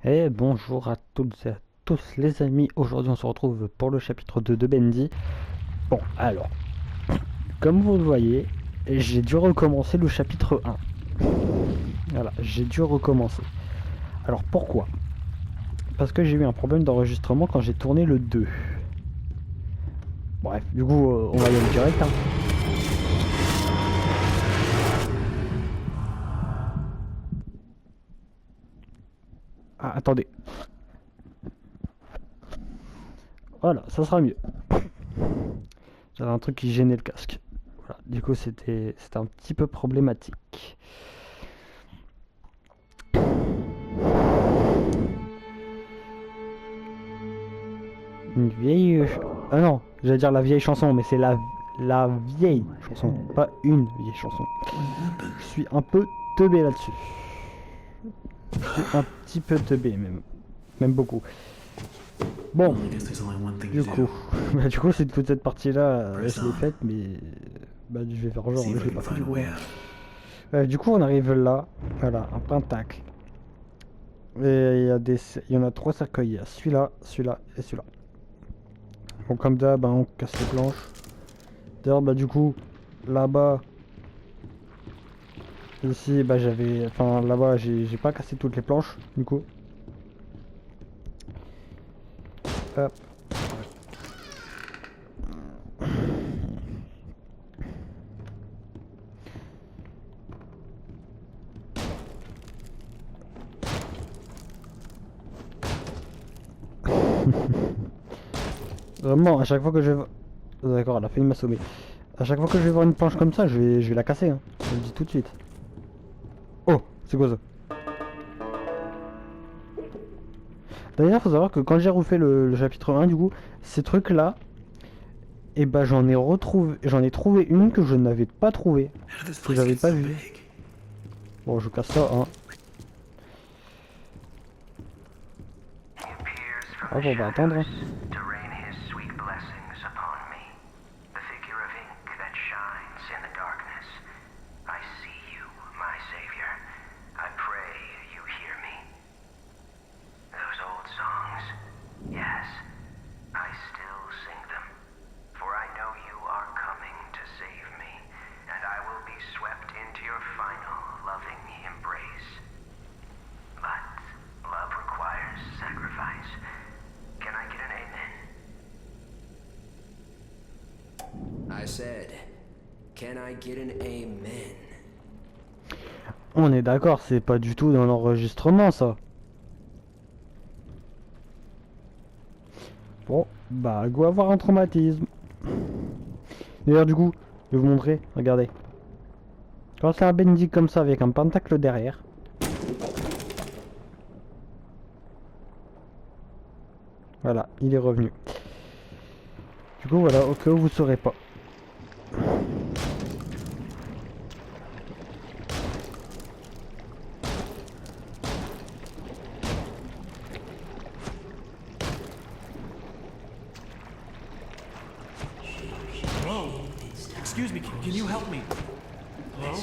Et bonjour à toutes et à tous les amis, aujourd'hui on se retrouve pour le chapitre 2 de Bendy. Bon alors, comme vous le voyez, j'ai dû recommencer le chapitre 1. Voilà, j'ai dû recommencer. Alors pourquoi? Parce que j'ai eu un problème d'enregistrement quand j'ai tourné le 2. Bref, du coup on va y aller direct. Hein. Ah attendez. Voilà, ça sera mieux. J'avais un truc qui gênait le casque. Voilà, du coup c'était un petit peu problématique. Une vieille... Ah non, j'allais dire la vieille chanson, mais c'est la vieille chanson, pas une vieille chanson. Je suis un peu teubé là-dessus. Je suis un petit peu teubé même. Même beaucoup. Bon, du coup, c'est toute cette partie-là, je l'ai faite, mais je vais faire genre, je l'ai pas fait du coup. Du coup, on arrive là, voilà, un pentacle. Et il y en a trois cercueils, il y a celui-là, celui-là et celui-là. Bon, comme d'hab, on casse les planches. D'ailleurs, du coup, là-bas, ici, j'avais... Enfin, là-bas, j'ai pas cassé toutes les planches, du coup. Hop. Vraiment, à chaque fois que je vais... D'accord, elle a failli m'assommer. À chaque fois que je vais voir une planche comme ça, je vais la casser, hein. Je le dis tout de suite. Oh, c'est quoi ça? D'ailleurs, faut savoir que quand j'ai refait le chapitre 1, du coup, ces trucs-là, et j'en ai trouvé une que je n'avais pas trouvée, que j'avais pas vue. Bon, je casse ça, hein. Ah bon, on va attendre. Hein. I said, can I get an amen? On est d'accord, c'est pas du tout dans l'enregistrement, ça. Bon, go avoir un traumatisme. D'ailleurs, du coup, je vais vous montrer, regardez. Quand c'est un Bendy comme ça, avec un pentacle derrière. Voilà, il est revenu. Du coup, voilà, au cas où vous saurez pas. Hello? Excuse me, can you help me? Hello?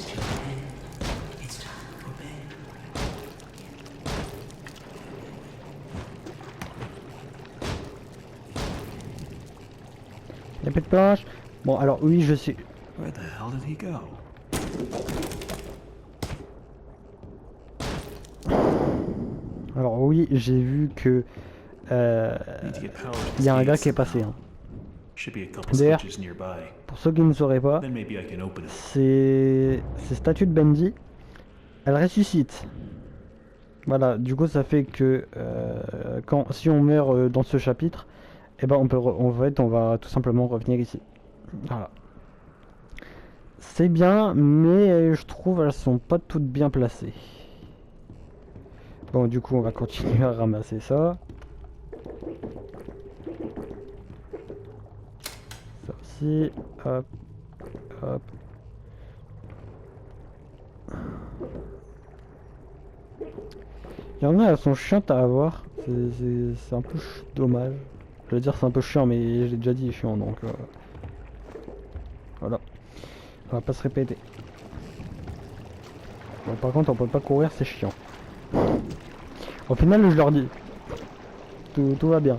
Il n'y a plus de planche. Bon, alors oui, je sais. Where the hell did he go? Alors oui, j'ai vu que il y a un gars qui est passé. Hein. D'ailleurs, pour ceux qui ne sauraient pas, ces statues de Bendy, elles ressuscitent. Voilà, du coup ça fait que si on meurt dans ce chapitre, eh ben on va tout simplement revenir ici. Voilà. C'est bien, mais je trouve elles sont pas toutes bien placées. Bon, du coup on va continuer à ramasser ça. Ça aussi, hop, hop. Il y en a, elles sont chiantes à avoir. C'est un peu dommage. Je veux dire, c'est un peu chiant, mais j'ai déjà dit chiant, donc voilà. On va pas se répéter. Bon, par contre, on peut pas courir, c'est chiant. Au final, je leur dis. Tout va bien.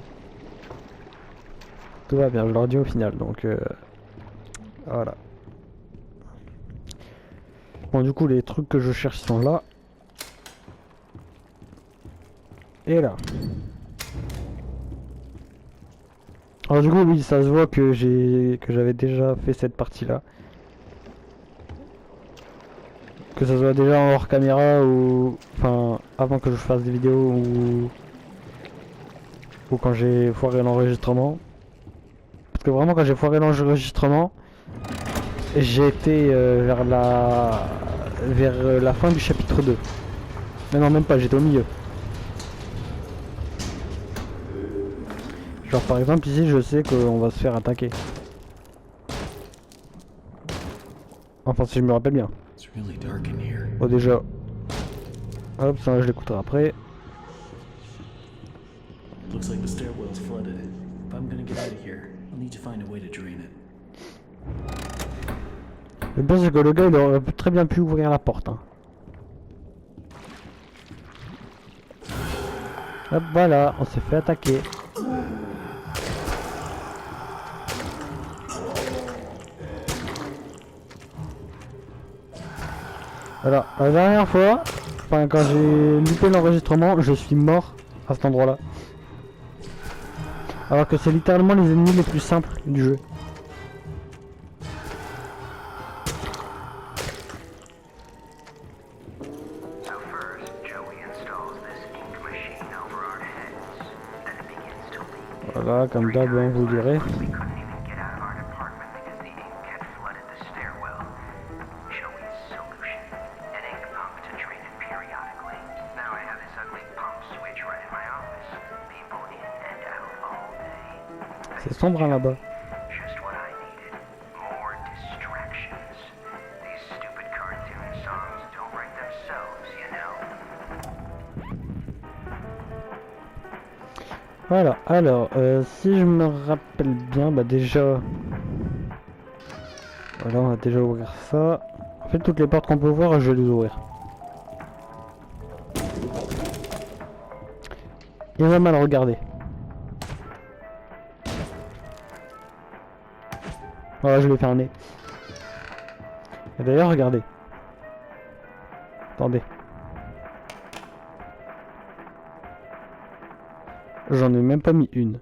Tout va bien, je leur dis au final, donc voilà. Bon, du coup, les trucs que je cherche sont là. Et là. Alors du coup, oui, ça se voit que j'avais déjà fait cette partie-là. Que ça soit déjà en hors caméra ou... Enfin, avant que je fasse des vidéos ou quand j'ai foiré l'enregistrement. Parce que vraiment, quand j'ai foiré l'enregistrement, j'ai été vers la fin du chapitre 2. Mais non, même pas, j'étais au milieu. Genre par exemple ici, je sais qu'on va se faire attaquer. Enfin, si je me rappelle bien. It's really dark in here. Oh déjà. Hop, ça je l'écouterai après. Looks like the stairwell's flooded. If I'm gonna get out of here, I'll need to find a way to drain it. Le pire c'est que le gars il aurait très bien pu ouvrir la porte. Hein. Hop, voilà, on s'est fait attaquer. Voilà, la dernière fois, enfin quand j'ai loupé l'enregistrement, je suis mort à cet endroit-là. Alors que c'est littéralement les ennemis les plus simples du jeu. So first, Joey installs this ink machine over our heads. Then it begins to leak. Voilà, comme d'hab, hein, vous le direz. We couldn't even get out of our department because the ink had flooded the stairwell. Joey's solution: an ink pump to drain it periodically. Now I have this ugly pump switch right in my office. People in and out all day. C'est sombre hein, là-bas. Just what I needed. More distractions. These stupid cartoon songs don't write themselves, you know. Voilà, alors, si je me rappelle bien, bah déjà... Voilà, on va déjà ouvrir ça. En fait, toutes les portes qu'on peut ouvrir, je vais les ouvrir. Il va mal regarder. Voilà, je vais faire un nez. Et d'ailleurs, regardez. Attendez. J'en ai même pas mis une.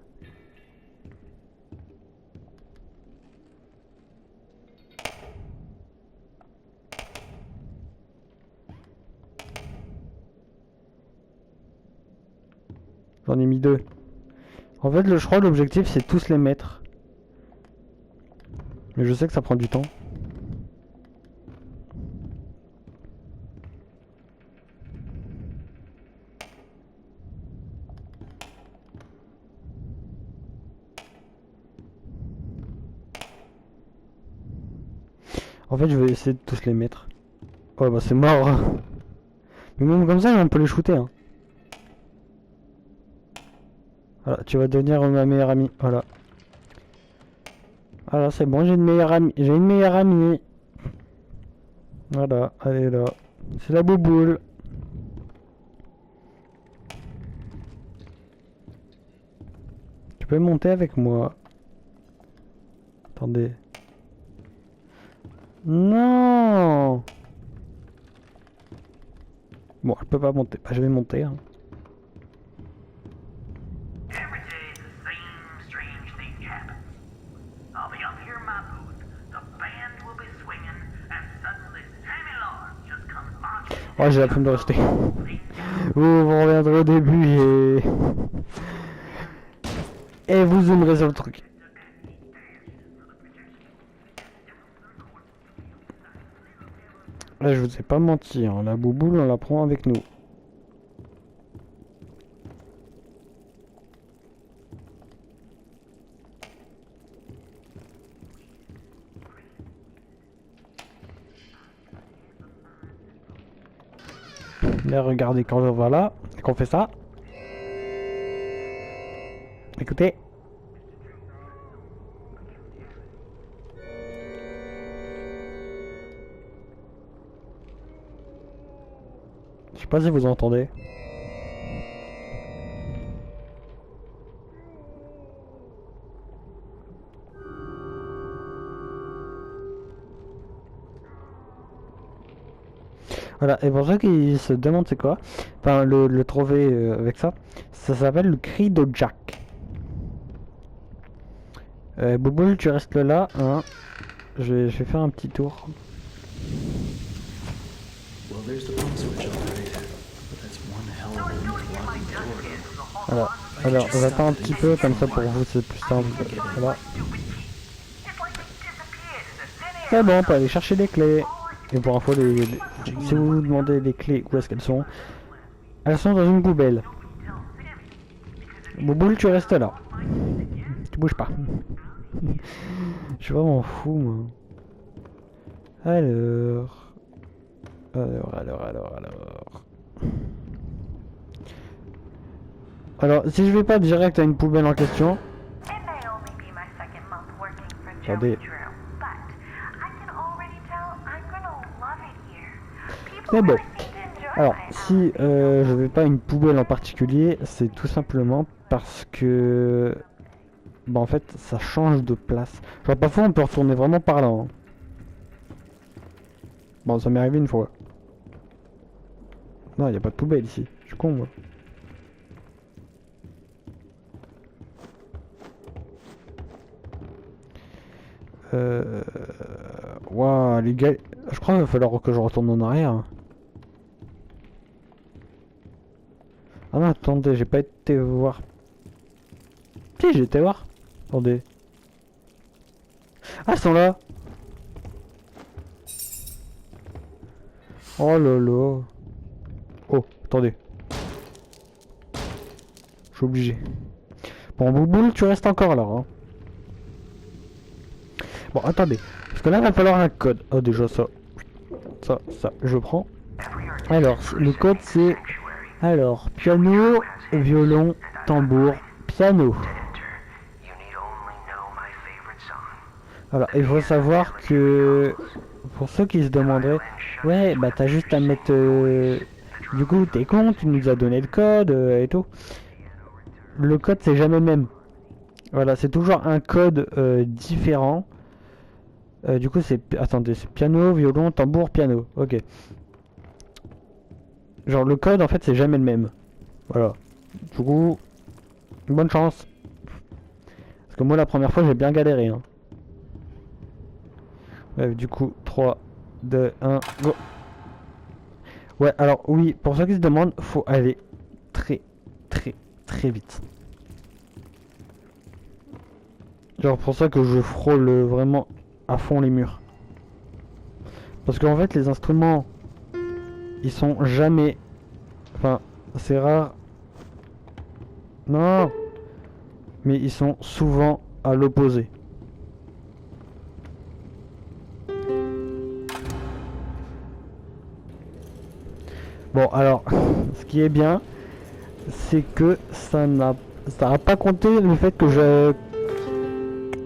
J'en ai mis deux. En fait, je crois que l'objectif c'est tous les mettre. Mais je sais que ça prend du temps. En fait, je vais essayer de tous les mettre. Oh bah c'est mort. Mais même comme ça, on peut les shooter. Hein. Voilà, tu vas devenir ma meilleure amie. Voilà. Voilà, c'est bon, j'ai une meilleure amie. J'ai une meilleure amie. Voilà, elle est là. C'est la bouboule. Tu peux monter avec moi. Attendez. Non. Bon, je peux pas monter. Bah, je vais monter. Hein. Every day the same strange thing happens. I'll be up here in my booth, the band will be swinging, and suddenly Sammy Lawrence just comes marching. Oh, j'ai la flemme de rester. Vous reviendrez au début et vous zoomerez sur le truc. Là, je vous ai pas menti, hein. La bouboule, on la prend avec nous. Là, regardez quand on va là, et qu'on fait ça. Écoutez. Je sais pas si vous entendez. Voilà, et pour ceux qui se demandent c'est quoi, enfin le trouver avec ça, ça s'appelle le cri de Jack. Bouboule, tu restes là, hein. Je vais faire un petit tour. Well, there's the pump switch over there. But that's one hell of a way to lock the door. Voilà. Alors, on va attendre un petit peu, comme ça pour vous c'est plus simple. Voilà. C'est bon, on peut aller chercher les clés. Et pour info, si vous vous demandez les clés, où est-ce qu'elles sont dans une poubelle. Bouboule, tu restes là. Tu bouges pas. Je suis vraiment fou, moi. Alors, si je vais pas direct à une poubelle en question. Attendez. Mais bon. Alors, si je vais pas à une poubelle en particulier, c'est tout simplement parce que... Bah en fait, ça change de place. Genre parfois on peut retourner vraiment par là. Hein. Bon, ça m'est arrivé une fois. Non, il n'y a pas de poubelle ici. Je suis con, moi. Waouh, les gars... Je crois qu'il va falloir que je retourne en arrière. Ah non, attendez, j'ai pas été voir... Si, j'ai été voir. Attendez. Ah, ils sont là. Oh là là. Oh, attendez. Je suis obligé. Bon, Bouboule, tu restes encore là. Hein. Bon, attendez. Parce que là, il va falloir un code. Oh, déjà, ça, je prends. Alors, le code, c'est... Alors, piano, violon, tambour, piano. Voilà, il faut savoir que... Pour ceux qui se demanderaient... Ouais, bah t'as juste à mettre... Du coup, t'es con, tu nous as donné le code et tout. Le code, c'est jamais le même. Voilà, c'est toujours un code différent. Du coup, c'est... Attendez, c'est piano, violon, tambour, piano. Ok. Genre, le code, en fait, c'est jamais le même. Voilà. Du coup, bonne chance. Parce que moi, la première fois, j'ai bien galéré. Hein. Ouais, du coup, 3, 2, 1, go. Ouais, alors, oui, pour ceux qui se demandent, faut aller très vite. Genre, pour ça que je frôle vraiment à fond les murs. Parce qu'en fait, les instruments, ils sont jamais... Enfin, c'est rare. Non. Mais ils sont souvent à l'opposé. Bon, alors, ce qui est bien, c'est que ça n'a pas compté le fait que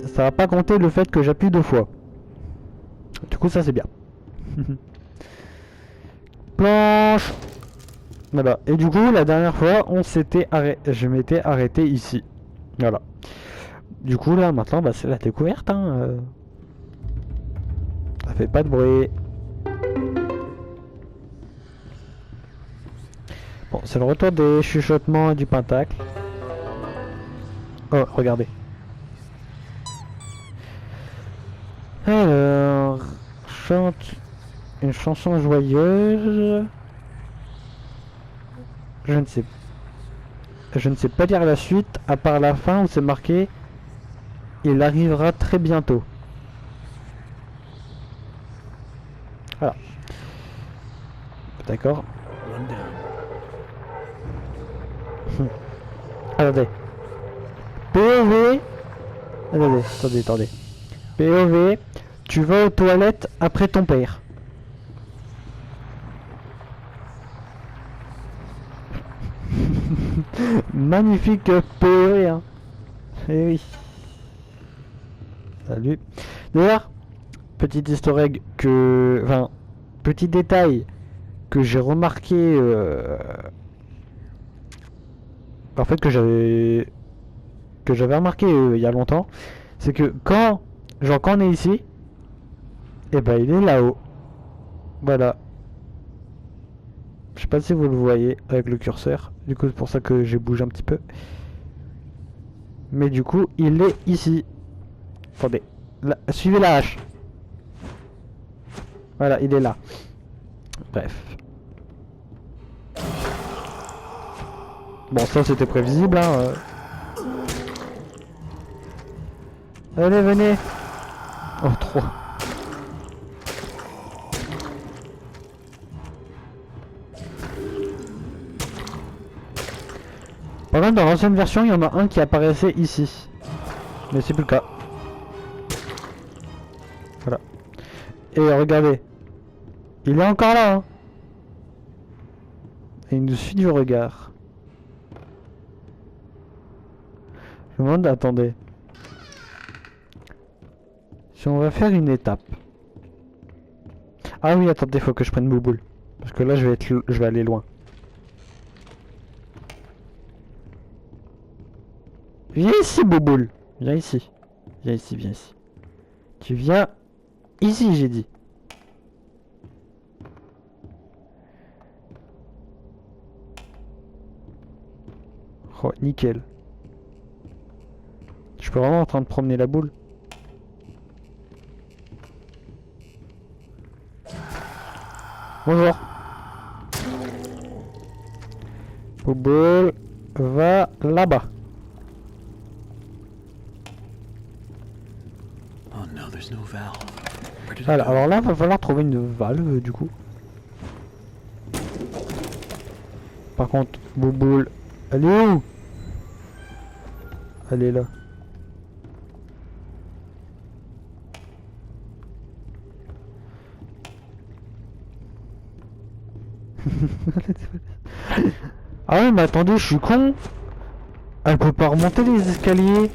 ça n'a pas compté le fait que j'appuie 2 fois. Du coup, ça c'est bien. Planche. Voilà. Et du coup, la dernière fois, je m'étais arrêté ici. Voilà. Du coup, là, maintenant, bah, c'est la découverte. Hein. Ça fait pas de bruit. Bon, c'est le retour des chuchotements et du pentacle. Oh, regardez. Alors, chante une chanson joyeuse. Je ne sais pas dire la suite, à part la fin où c'est marqué « Il arrivera très bientôt ». Voilà. D'accord. One down. Attendez. POV. Attendez. POV. Tu vas aux toilettes après ton père. Magnifique POV, hein. Eh oui. Salut. D'ailleurs, petit easter egg que... Enfin, petit détail que j'ai remarqué... En fait, que j'avais remarqué il y a longtemps, c'est que quand on est ici, et ben il est là-haut. Voilà. Je sais pas si vous le voyez avec le curseur. Du coup, c'est pour ça que j'ai bougé un petit peu. Mais du coup, il est ici. Attendez. Là, suivez la hache. Voilà, il est là. Bref. Bon, ça c'était prévisible, hein. Allez, venez. Oh, trop. Par contre, dans l'ancienne version, il y en a un qui apparaissait ici. Mais c'est plus le cas. Voilà. Et regardez. Il est encore là, hein. Et il nous suit du regard. Je me demande, attendez. Si on va faire une étape. Ah oui, attendez, faut que je prenne Bouboule. Parce que là, je vais aller loin. Viens ici, Bouboule. Viens ici. Viens ici, viens ici. Tu viens ici, j'ai dit. Oh, nickel. Je suis vraiment en train de promener la boule. Bonjour. Bouboule va là-bas. Oh no, there's no valve. Where did it Voilà, go? alors là, va falloir trouver une valve du coup. Par contre, Bouboule, elle est où? Elle est là. Ah oui, mais attendez, je suis con. Elle peut pas remonter les escaliers.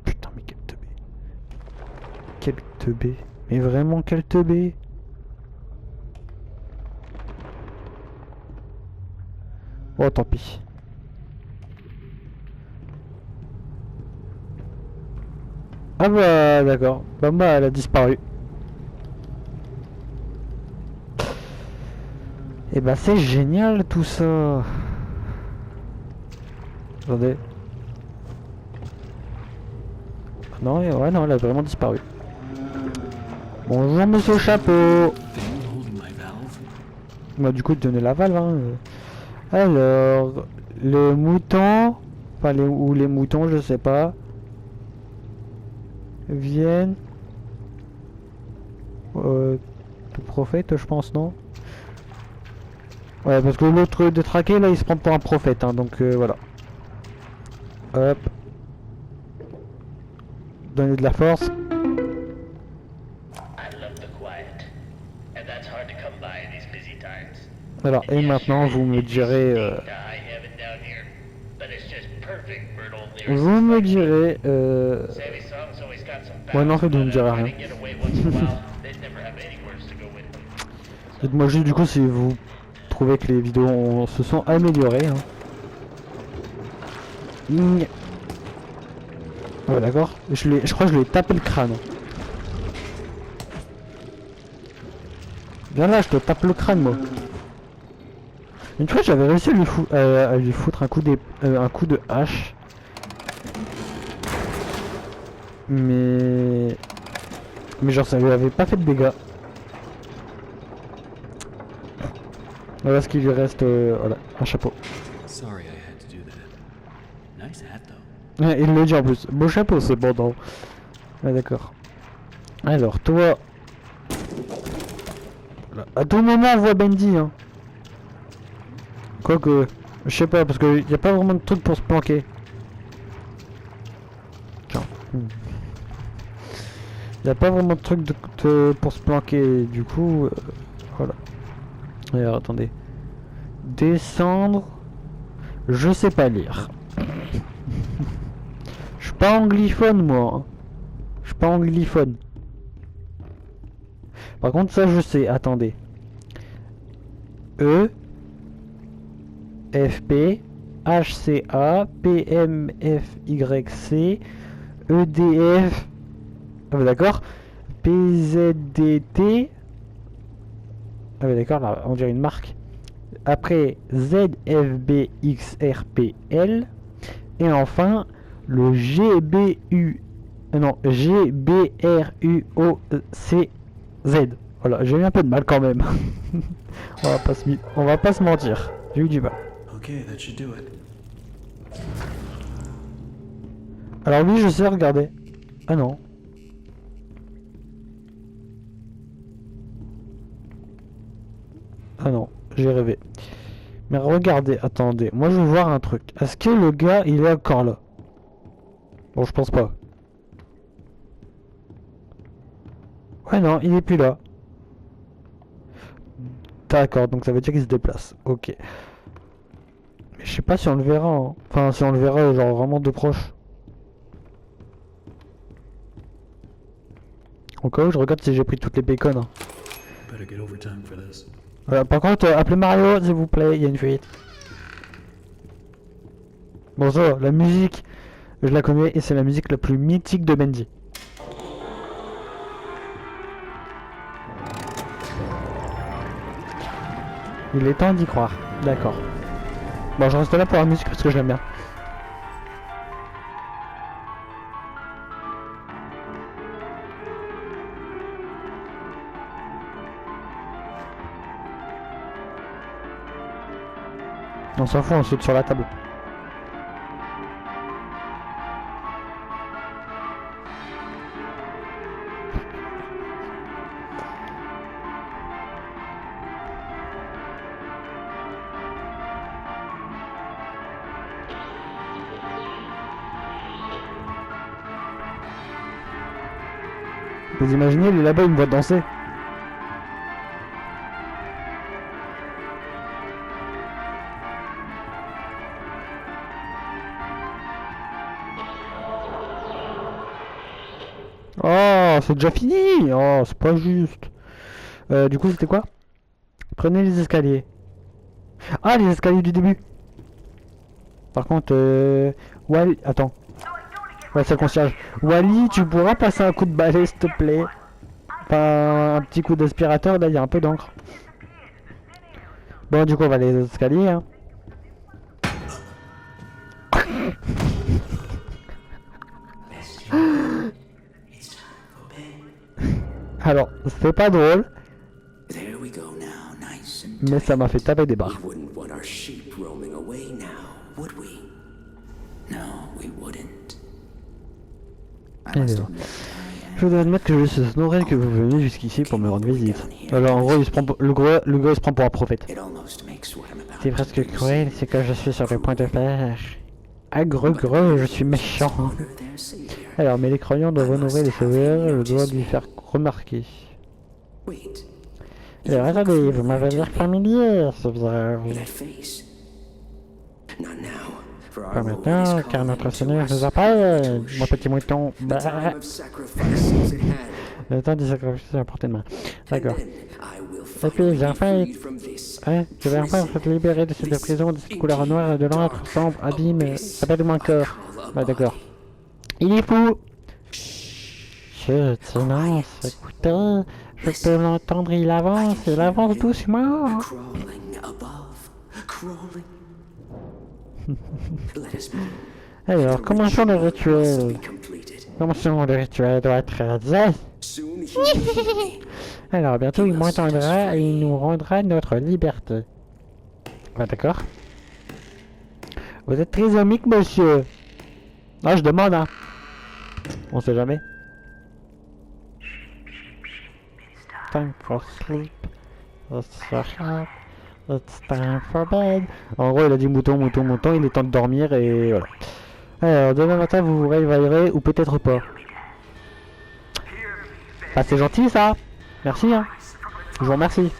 Putain, mais quel teubé. Quel teubé. Mais vraiment, quel teubé. Oh, tant pis. Ah bah, d'accord. Bah, elle a disparu. Et bah, c'est génial tout ça. Attendez. Non, ouais, non, elle a vraiment disparu. Bonjour, monsieur Chapeau. Thing holding my valve? Bah, du coup, donner la valve, hein. Alors, le mouton, enfin, ou les moutons, je sais pas, viennent. Le prophète, je pense, non? Ouais, parce que l'autre détraqué, là, il se prend pour un prophète, hein, donc voilà. Hop. Donner de la force. I love the quiet, and that's hard to come by in these busy times. Alors, et maintenant, vous me direz... vous me direz... Ouais, non, en fait, vous me direz rien. Dites-moi juste, du coup, si vous trouvez que les vidéos se sont améliorées. Hein. Ouais, d'accord. Je crois que je lui ai tapé le crâne. Viens là, je te tape le crâne, moi. Une fois, j'avais réussi à lui foutre un coup de hache. Mais genre, ça lui avait pas fait de dégâts. Voilà ce qu'il lui reste, voilà, un chapeau. Sorry I had to do that. Nice hat though. Ouais, il le dit en plus. Beau chapeau, c'est bon, non. Ouais, d'accord. Alors, toi... Voilà. À tout moment, on voit Bendy, hein. Quoique, je sais pas, parce qu'il n'y a pas vraiment de truc pour se planquer. Tiens. Il n'y a pas vraiment de truc pour se planquer, du coup, voilà. Alors, attendez. Descendre. Je sais pas lire. Je suis pas anglophone, moi. Hein. Je suis pas anglophone. Par contre, ça, je sais. Attendez. E. FP. HCA. PMFYC. EDF. Ah, d'accord. PZDT. Ah oui d'accord, là on dirait une marque. Après ZFBXRPL. Et enfin le GBRUOCZ. Voilà, j'ai eu un peu de mal quand même. On va pas se mentir. J'ai eu du mal. Okay, that should do it. Alors oui, je sais, regardez. Ah non. Ah non, j'ai rêvé. Mais regardez, attendez. Moi, je veux voir un truc. Est-ce que le gars, il est encore là? Bon, je pense pas. Ouais, non, il est plus là. D'accord, donc ça veut dire qu'il se déplace. Ok. Mais je sais pas si on le verra. Hein. Enfin, si on le verra, genre vraiment de proche. Au cas où, je regarde si j'ai pris toutes les bacon. Hein. Better get overtime for this. Par contre, appelez Mario, s'il vous plaît, il y a une fuite. Bon, ça, la musique, je la connais et c'est la musique la plus mythique de Bendy. Il est temps d'y croire, d'accord. Bon, je reste là pour la musique parce que je l'aime bien. On s'en fout, on saute sur la table. Vous imaginez, il est là-bas, il me voit danser. Oh, c'est déjà fini. Oh, c'est pas juste. Du coup, c'était quoi? Prenez les escaliers. Ah, les escaliers du début. Par contre, Wally... Attends. Ouais, c'est le concierge. Wally, tu pourras passer un coup de balai, s'il te plaît? Enfin, un petit coup d'aspirateur, là, il y a un peu d'encre. Bon, du coup, on va aller les escaliers, hein. Alors, c'est pas drôle, There we go now, nice and mais ça m'a fait taper des barres. we wouldn't want our sheep roaming away now, would we? No, we wouldn't. I must Alors, admit, je dois admettre que je suis honoré que vous veniez jusqu'ici pour me rendre visite. Alors, en gros, il se prend le gars il se prend pour un prophète. it almost makes what I'm about C'est presque cruel, c'est que je suis sur le point de faire. Agre, je suis méchant. honor their savior. Alors, mais les croyants doivent honorer les sauveurs, je dois lui faire remarquer. Wait, Alors, attendez, vous m'avez l'air familier, c'est bizarre. that face. Not now, for our Pas Lord maintenant, is car calling notre us Seigneur to nous rest. appelle, mon petit mouton. The Bah, time of sacrifice is at hand. le temps du sacrifice est à portée de main. And D'accord. then I will Et puis, finally j'ai be enfin freed from this. Ouais, je vais enfin être libéré de cette prison, de cette couleur noire, de l'encre, sombre, abîme, appelle-moi encore. Ouais, d'accord. Il est fou. Chut, silence, écoutez, je peux l'entendre, il avance doucement. Crawling above, crawling. Let us move. Alors, commençons le rituel. Be completed. Commençons le rituel doit être réalisé. Soon he will hear me. Alors, bientôt il m'entendra et il nous rendra notre liberté. Ouais, d'accord. Vous êtes trisomique, monsieur? Ah, je demande, hein. On sait jamais. Time for sleep. It's time for bed. En gros, il a dit mouton, il est temps de dormir et voilà. Alors, demain matin, vous vous réveillerez ou peut-être pas. Ah, c'est gentil ça. Merci, hein. Je vous remercie.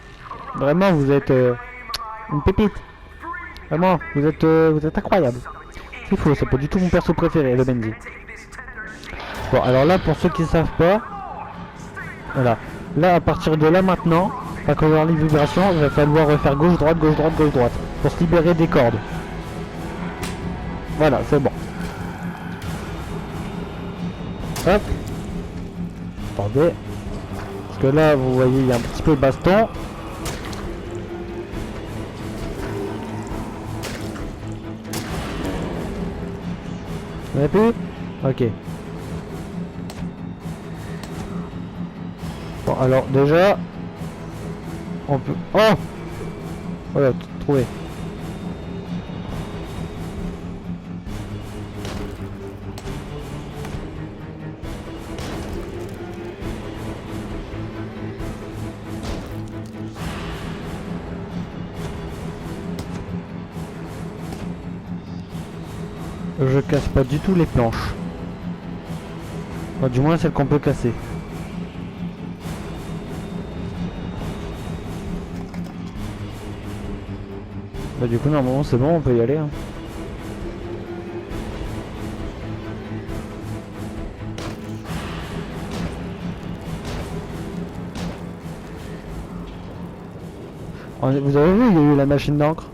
Vraiment, vous êtes une pépite. Vraiment, vous êtes incroyable. C'est faux, c'est pas du tout mon perso préféré, le Bendy. Bon, alors là, pour ceux qui savent pas, voilà. Là, à partir de là maintenant, quand on va avoir les vibrations, il va falloir refaire gauche, droite, gauche, droite, gauche, droite, pour se libérer des cordes. Voilà, c'est bon. Hop. Attendez. Parce que là, vous voyez, il y a un petit peu de baston. On a plus? Ok. Bon, alors déjà, on peut... Oh! Voilà, trouvé. Je casse pas du tout les planches. Enfin, du moins celles qu'on peut casser. Bah du coup normalement c'est bon, on peut y aller. Hein. Vous avez vu, il y a eu la machine d'encre.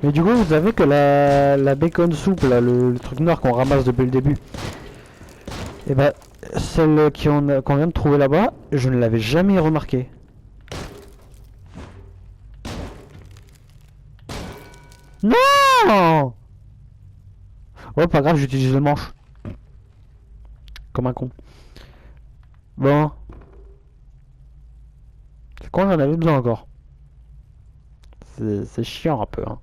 Mais du coup vous savez que la bacon soupe, là, le truc noir qu'on ramasse depuis le début. Et bah celle qu'on vient de trouver là-bas, je ne l'avais jamais remarqué. Non! Ouais, pas grave, j'utilise le manche. Comme un con. Bon. C'est con, j'en avais besoin encore. C'est chiant un peu. Hein.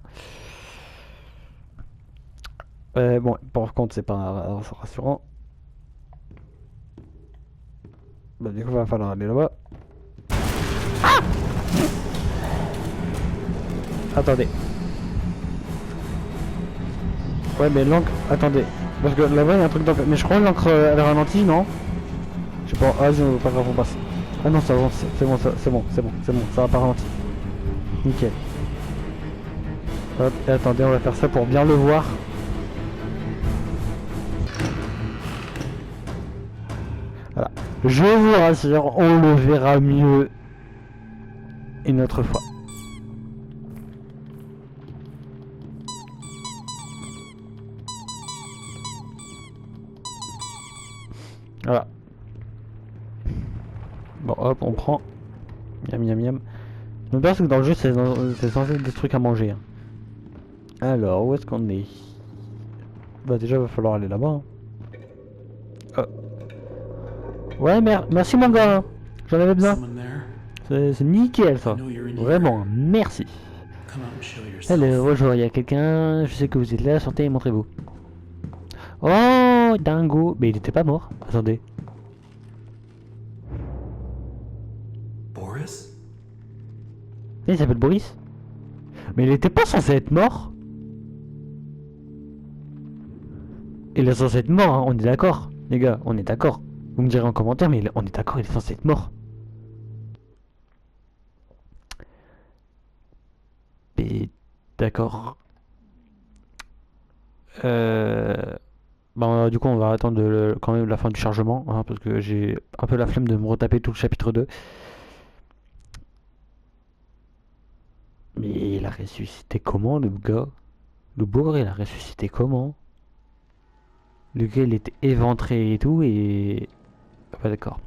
Bon, par contre, c'est pas rassurant. Bah, du coup, il va falloir aller là-bas. Ah! Attendez. Ouais, mais l'encre. Attendez. Parce que là-bas, il y a un truc d'encre. Mais je crois que l'encre, elle ralentit, non? Je sais pas. Ah, non, pas grave, on passe. Ah non, ça avance. C'est bon, c'est bon, c'est bon, c'est bon. Ça va pas ralentir. Nickel. Hop, et attendez, on va faire ça pour bien le voir. Voilà. Je vous rassure, on le verra mieux une autre fois. Voilà. Bon, hop, on prend. Miam, miam, miam. Le pire, c'est que dans le jeu, c'est censé être des trucs à manger. Hein. Alors, où est-ce qu'on est? Bah, déjà, va falloir aller là-bas. Hein. Ouais, merci mon gars. Hein. J'en avais besoin. Someone there? C'est nickel ça. I know you're in here. Vraiment, merci. Come out and show yourself. Allez, bonjour, il y a quelqu'un. Je sais que vous êtes là. Sortez et montrez-vous. Oh, dingo. Mais il était pas mort. Attendez. Boris? Il s'appelle Boris. Mais il était pas censé être mort. Il est censé être mort, hein, on est d'accord. Les gars, on est d'accord. Vous me direz en commentaire, mais on est d'accord, il est censé être mort. Et d'accord. Bon, du coup, on va attendre quand même la fin du chargement, hein, parce que j'ai un peu la flemme de me retaper tout le chapitre 2. Mais il a ressuscité comment, le gars? Le bourre, il a ressuscité comment? Le gars, il était éventré et tout, et... Ah, pas d'accord.